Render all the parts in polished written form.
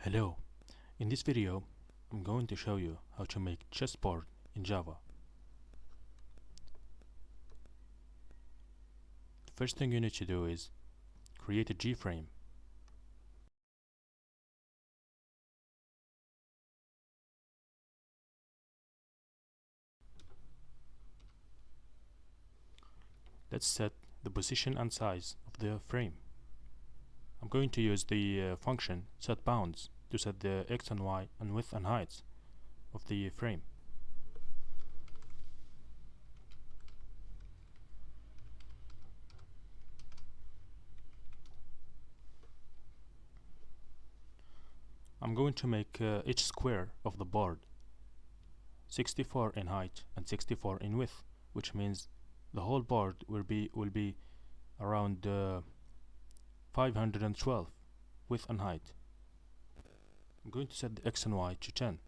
Hello, in this video I'm going to show you how to make chessboard in Java. The first thing you need to do is create a G-frame. Let's set the position and size of the frame. I'm going to use the function setBounds to set the x and y and width and height of the frame. I'm going to make each square of the board 64 in height and 64 in width, which means the whole board will be around 512 width and height. I'm going to set the x and y to 10.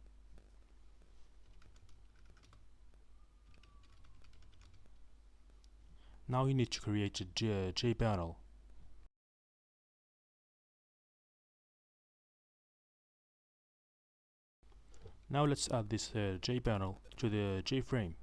Now you need to create a J panel. Now let's add this J panel to the J frame.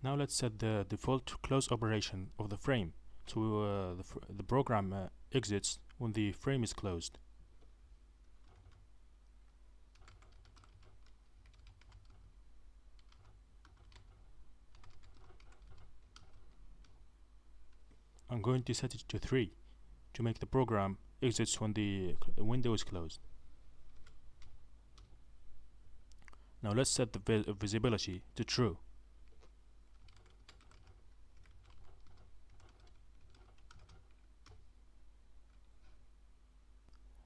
Now let's set the default close operation of the frame, so the program exits when the frame is closed. I'm going to set it to 3 to make the program exits when the window is closed. Now let's set the visibility to true.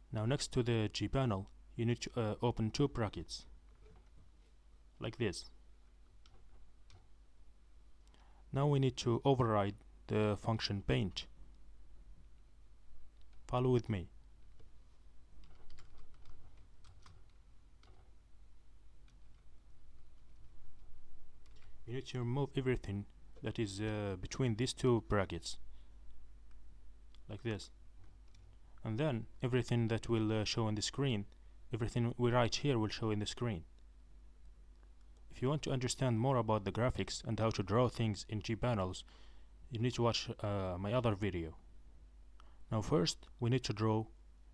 Now next to the G panel you need to open two brackets like this. Now we need to override the function paint. Follow with me. You need to remove everything that is between these two brackets like this, and then everything that will show on the screen, everything we write here will show in the screen. If you want to understand more about the graphics and how to draw things in G panels, you need to watch my other video. Now first we need to draw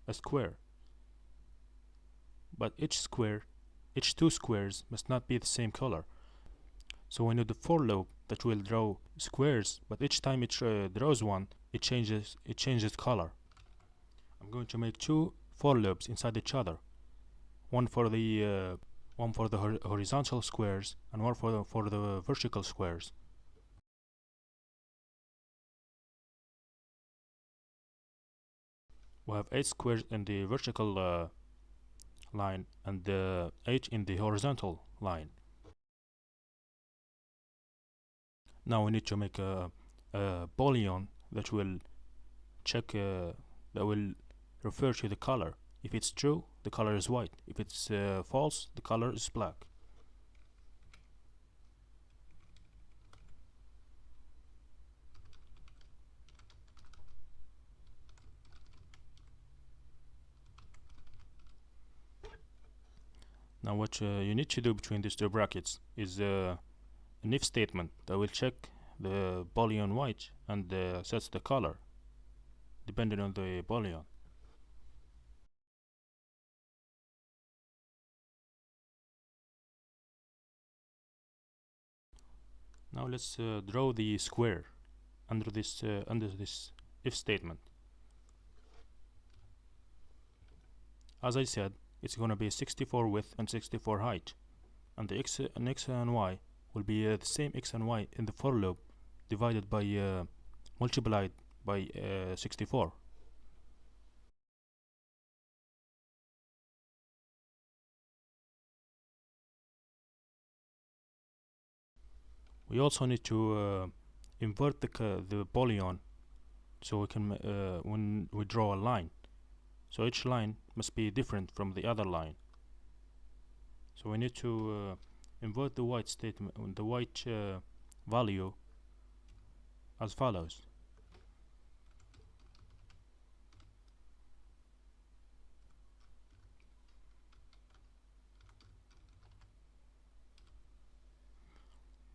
a square, but each two squares must not be the same color. So we need the for loop that will draw squares, but each time it draws one, it changes color. I'm going to make two for loops inside each other, one for the horizontal squares and one for the vertical squares. We have 8 squares in the vertical line and 8 in the horizontal line. Now we need to make a boolean that will check that will refer to the color. If it's true, the color is white. If it's false, the color is black. Now what you need to do between these two brackets is an if statement that will check the boolean white and sets the color depending on the boolean. Now let's draw the square under this if statement. As I said, it's going to be 64 width and 64 height, and the x and y will be the same x and y in the for loop divided by multiplied by 64. We also need to invert the boolean so we can when we draw a line. So each line must be different from the other line. So we need to invert the white statement, the white value as follows.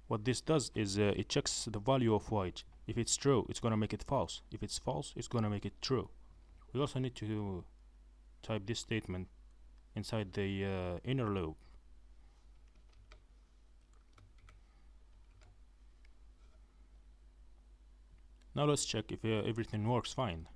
What this does is it checks the value of white. If it's true, it's gonna make it false. If it's false, it's gonna make it true. We also need to type this statement inside the inner loop. Now let's check if everything works fine.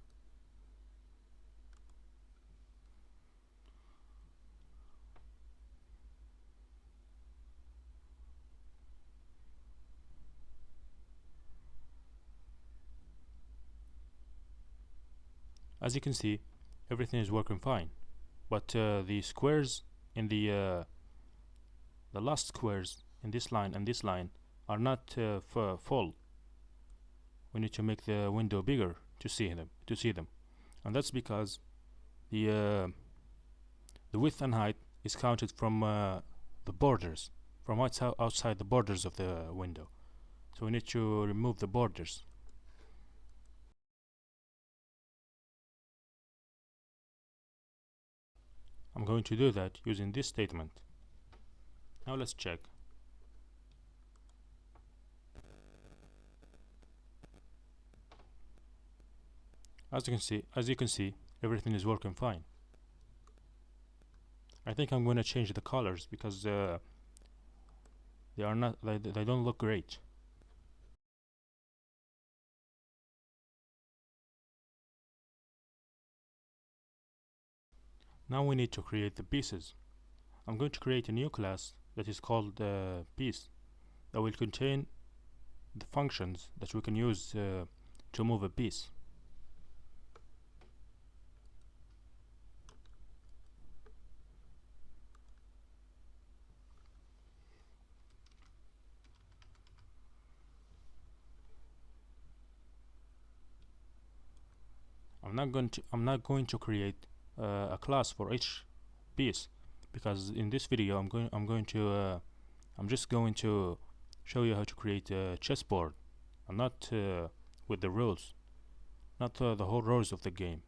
As you can see, everything is working fine, but the squares in the last squares in this line and this line are not full. We need to make the window bigger to see them, and that's because the width and height is counted from the borders, from outside the borders of the window. So we need to remove the borders. I'm going to do that using this statement. Now let's check. As you can see, everything is working fine. I think I'm going to change the colors because they don't look great. Now we need to create the pieces. I'm going to create a new class that is called piece, that will contain the functions that we can use to move a piece. I'm not going to create a class for each piece, because in this video I'm just going to show you how to create a chessboard, and not with the rules, not the whole rules of the game.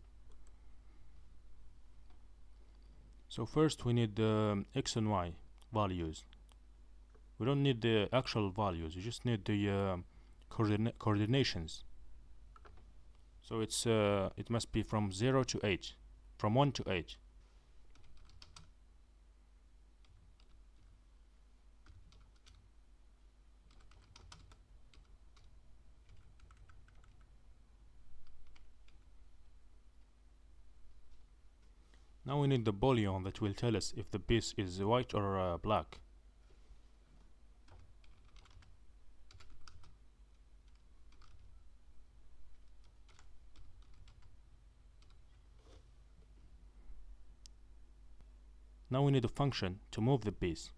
So first we need the x and y values. We don't need the actual values, you just need the coordinations. So it must be from 0 to 8, from 1 to 8. Now we need the boolean that will tell us if the piece is white or black. Now we need a function to move the piece.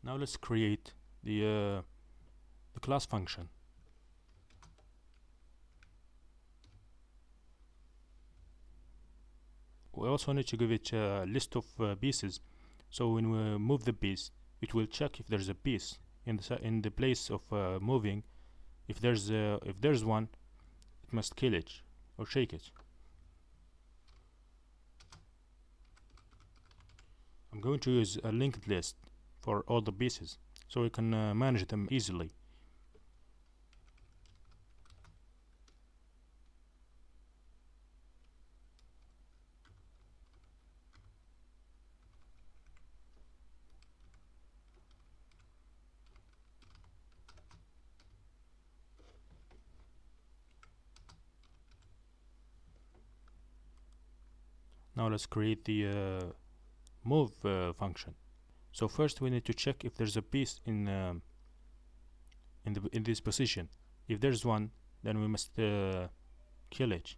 Now let's create the class function. We also need to give it a list of pieces, so when we move the piece, it will check if there's a piece in the place of moving. If there's one, it must kill it or shake it. I'm going to use a linked list for all the pieces, so we can manage them easily. Now let's create the move function. So first we need to check if there's a piece in this position. If there's one, then we must kill it.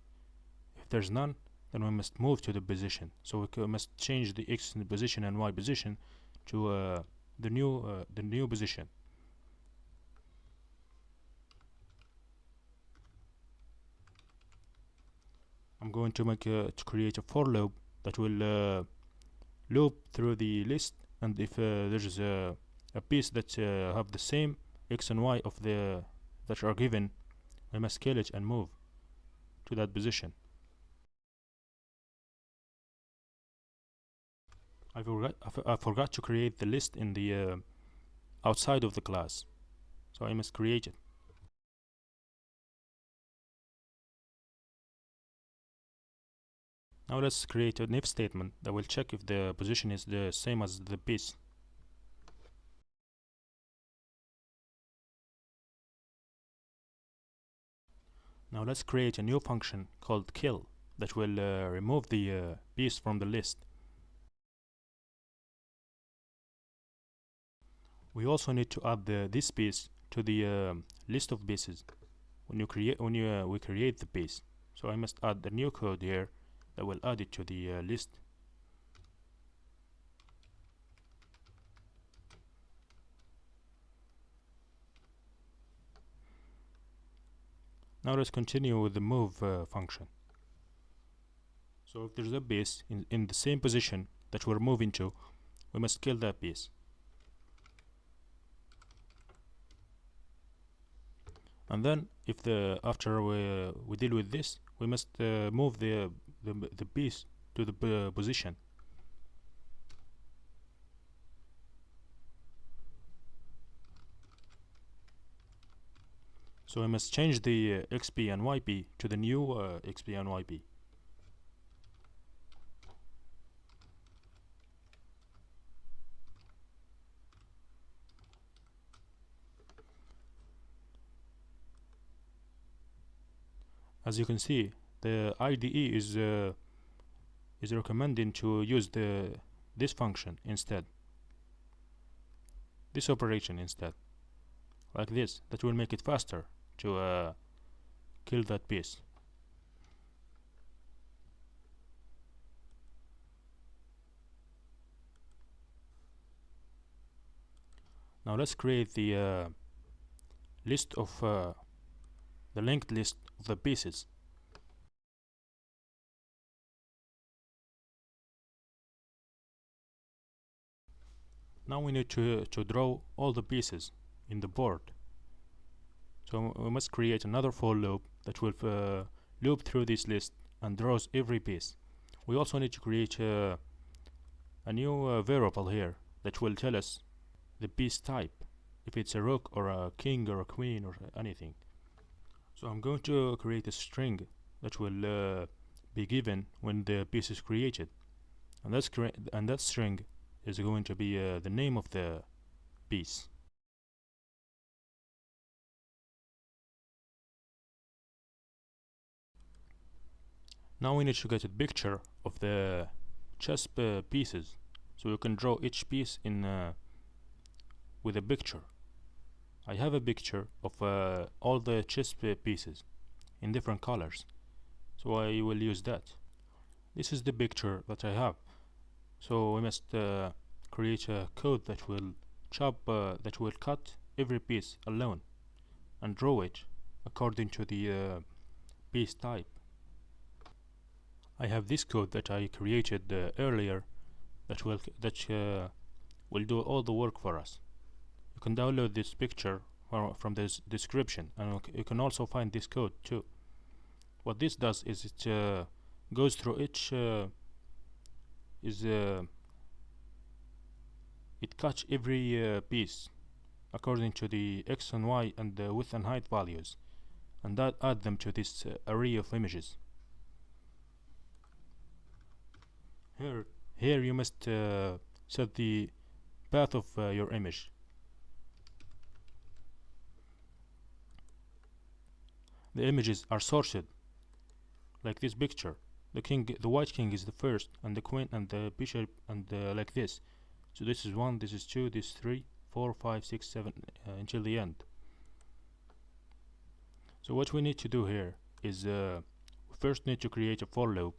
If there's none, then we must move to the position. So we must change the x position and y position to the new position. I'm going to make to create a for loop that will loop through the list, and if there's a piece that have the same x and y of the that are given, we must kill it and move to that position. I forgot to create the list in the outside of the class, so I must create it. Now let's create an if statement that will check if the position is the same as the piece. Now let's create a new function called kill that will remove the piece from the list. We also need to add this piece to the list of pieces when we create the piece. So I must add the new code here that will add it to the list. Now let's continue with the move function. So if there's a piece in the same position that we're moving to, we must kill that piece. And then if after we deal with this, we must move the piece to the position. So we must change the xp and yp to the new xp and yp. As you can see, the IDE is recommending to use this function instead, this operation instead, like this. That will make it faster to kill that piece. Now let's create the list of the linked list of the pieces. Now we need to draw all the pieces in the board. So we must create another for loop that will loop through this list and draws every piece. We also need to create a new variable here that will tell us the piece type, if it's a rook or a king or a queen or anything. So I'm going to create a string that will be given when the piece is created, and that string is going to be the name of the piece. Now we need to get a picture of the chess pieces, so you can draw each piece in with a picture. I have a picture of all the chess pieces in different colors, so I will use that. This is the picture that I have. So we must create a code that will cut every piece alone and draw it according to the piece type. I have this code that I created earlier that will do all the work for us. You can download this picture from this description, and you can also find this code too. What this does is it goes through each it cuts every piece according to the x and y and the width and height values, and that add them to this array of images. Here you must set the path of your image. The images are sorted like this picture. the white king is the first, and the queen and the bishop, and like this. So this is 1, this is 2, this is 3, 4, 5, 6, 7 until the end. So what we need to do here is we first need to create a for loop.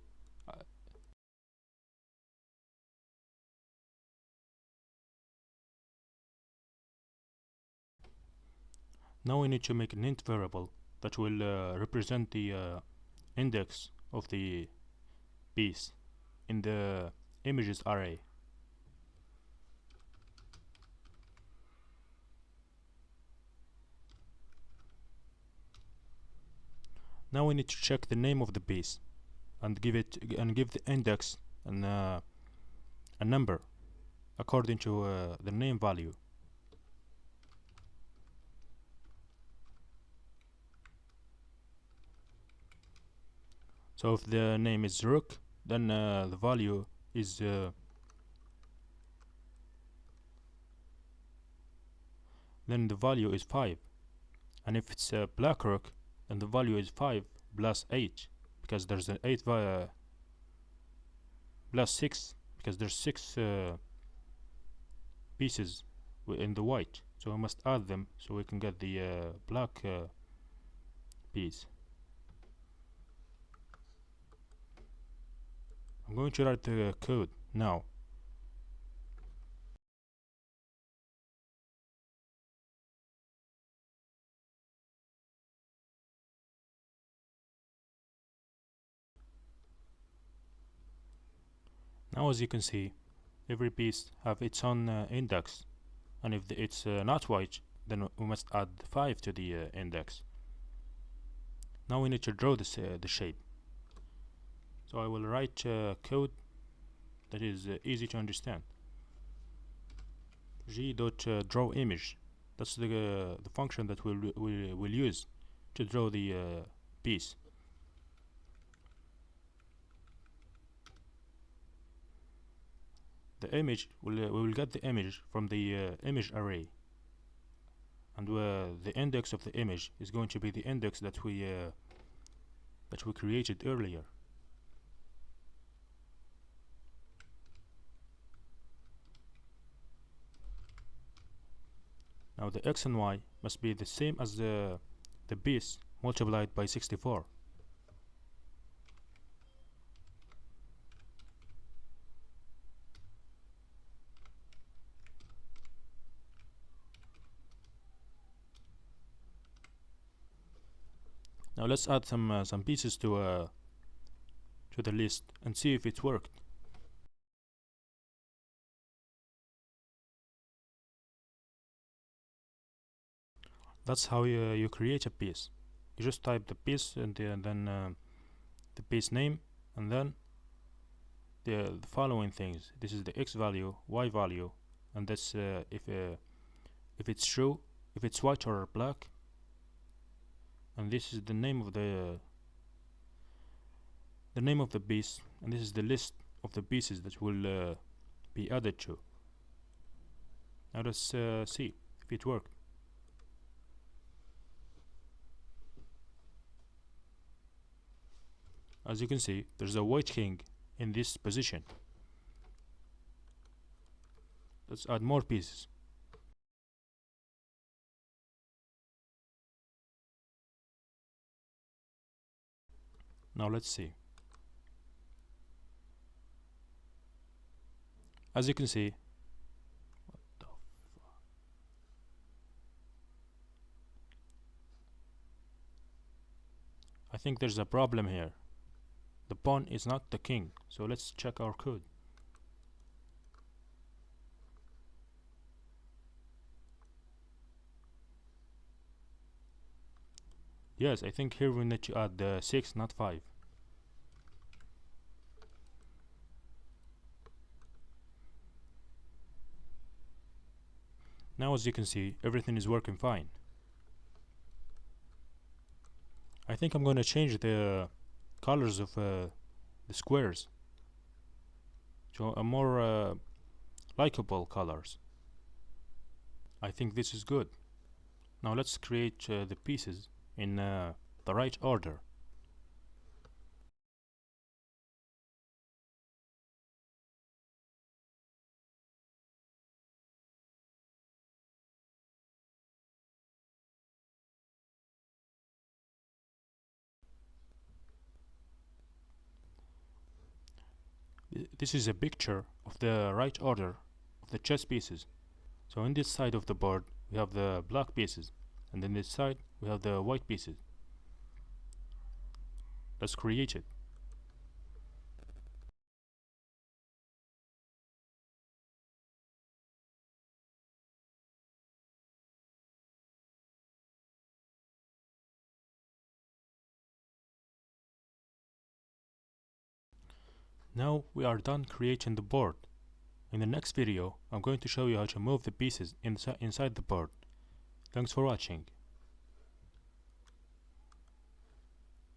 Now we need to make an int variable that will represent the index of the piece in the images array. Now we need to check the name of the piece and give the index and a number according to the name value. So if the name is rook, then the value is then the value is 5, and if it's a black rook, then the value is 5 plus 8, because there's an 8 plus 6, because there's 6 pieces in the white, so we must add them so we can get the black piece. I'm going to write the code now. Now as you can see, every piece have its own index, and if it's not white, then we must add 5 to the index. Now we need to draw this the shape. So I will write code that is easy to understand. G.draw image. That's the function that we'll use to draw the piece. The image we will get the image from the image array, and the index of the image is going to be the index that we created earlier. Now the x and y must be the same as the piece multiplied by 64. Now let's add some pieces to the list and see if it worked. That's how you create a piece. You just type the piece and then the piece name, and then the following things. This is the x value, y value, and that's if it's true, if it's white or black, and this is the name of the piece, and this is the list of the pieces that will be added to. Now let's see if it worked. As you can see, there's a white king in this position. Let's add more pieces. Now let's see. As you can see, what the fuck? I think there's a problem here. The pawn is not the king, so let's check our code. Yes, I think here we need to add 6, not 5. Now as you can see, everything is working fine. I think I'm going to change the colors of the squares to a more likable colors. I think this is good. Now let's create the pieces in the right order. this is a picture of the right order of the chess pieces. So on this side of the board we have the black pieces, and on this side we have the white pieces. Let's create it. Now we are done creating the board. In the next video I'm going to show you how to move the pieces inside the board. Thanks for watching.